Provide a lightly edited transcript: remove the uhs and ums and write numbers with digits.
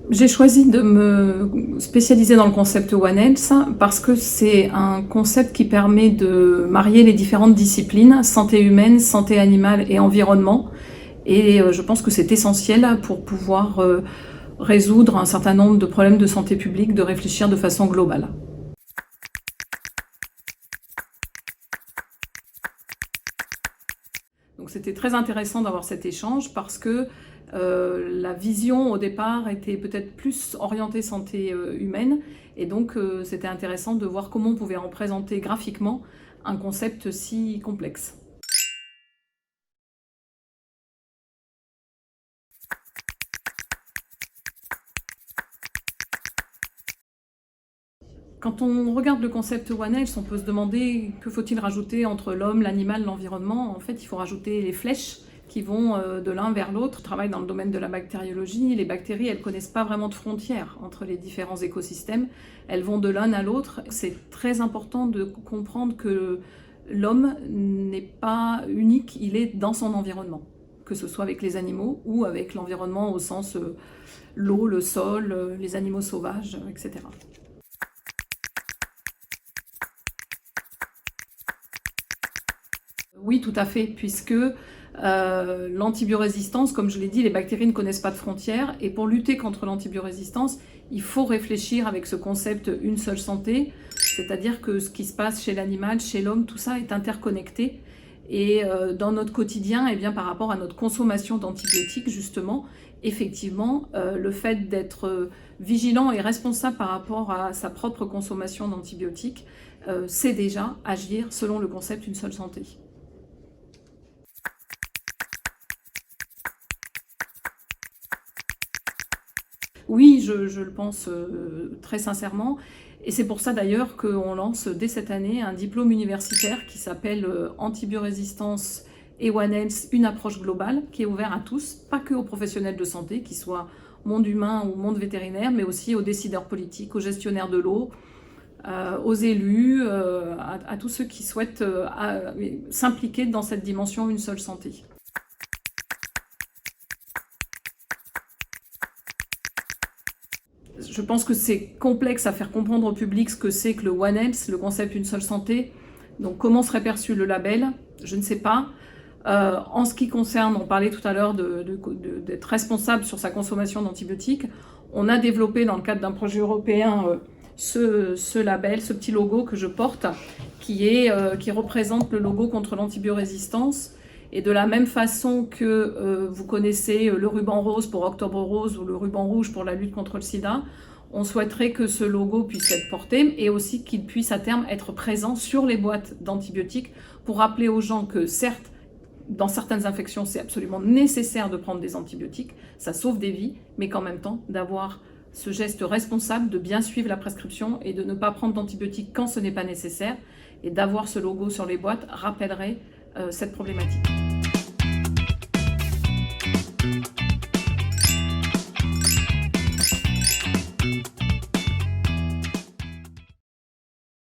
J'ai choisi de me spécialiser dans le concept One Health parce que c'est un concept qui permet de marier les différentes disciplines, santé humaine, santé animale et environnement. Et je pense que c'est essentiel pour pouvoir résoudre un certain nombre de problèmes de santé publique, de réfléchir de façon globale. Donc c'était très intéressant d'avoir cet échange parce que la vision au départ était peut-être plus orientée santé humaine et donc c'était intéressant de voir comment on pouvait en présenter graphiquement un concept si complexe. Quand on regarde le concept One Health, on peut se demander que faut-il rajouter entre l'homme, l'animal, l'environnement. En fait, il faut rajouter les flèches qui vont de l'un vers l'autre. Je travaille dans le domaine de la bactériologie. Les bactéries, elles ne connaissent pas vraiment de frontières entre les différents écosystèmes. Elles vont de l'un à l'autre. C'est très important de comprendre que l'homme n'est pas unique, il est dans son environnement, que ce soit avec les animaux ou avec l'environnement au sens l'eau, le sol, les animaux sauvages, etc. Oui, tout à fait, puisque l'antibiorésistance, comme je l'ai dit, les bactéries ne connaissent pas de frontières. Et pour lutter contre l'antibiorésistance, il faut réfléchir avec ce concept une seule santé, c'est-à-dire que ce qui se passe chez l'animal, chez l'homme, tout ça est interconnecté. Et dans notre quotidien, eh bien, par rapport à notre consommation d'antibiotiques, justement, effectivement, le fait d'être vigilant et responsable par rapport à sa propre consommation d'antibiotiques, c'est déjà agir selon le concept une seule santé. Oui, je le pense très sincèrement. Et c'est pour ça d'ailleurs qu'on lance dès cette année un diplôme universitaire qui s'appelle Antibiorésistance et One Health, une approche globale, qui est ouvert à tous, pas que aux professionnels de santé, qu'ils soient monde humain ou monde vétérinaire, mais aussi aux décideurs politiques, aux gestionnaires de l'eau, aux élus, à tous ceux qui souhaitent s'impliquer dans cette dimension une seule santé. Je pense que c'est complexe à faire comprendre au public ce que c'est que le One Health, le concept une seule santé. Donc comment serait perçu le label? Je ne sais pas. En ce qui concerne, on parlait tout à l'heure d'être responsable sur sa consommation d'antibiotiques. On a développé dans le cadre d'un projet européen ce label, ce petit logo que je porte, qui représente le logo contre l'antibiorésistance. Et de la même façon que vous connaissez le ruban rose pour Octobre Rose ou le ruban rouge pour la lutte contre le sida, on souhaiterait que ce logo puisse être porté et aussi qu'il puisse à terme être présent sur les boîtes d'antibiotiques pour rappeler aux gens que certes, dans certaines infections, c'est absolument nécessaire de prendre des antibiotiques, ça sauve des vies, mais qu'en même temps, d'avoir ce geste responsable de bien suivre la prescription et de ne pas prendre d'antibiotiques quand ce n'est pas nécessaire, et d'avoir ce logo sur les boîtes rappellerait cette problématique.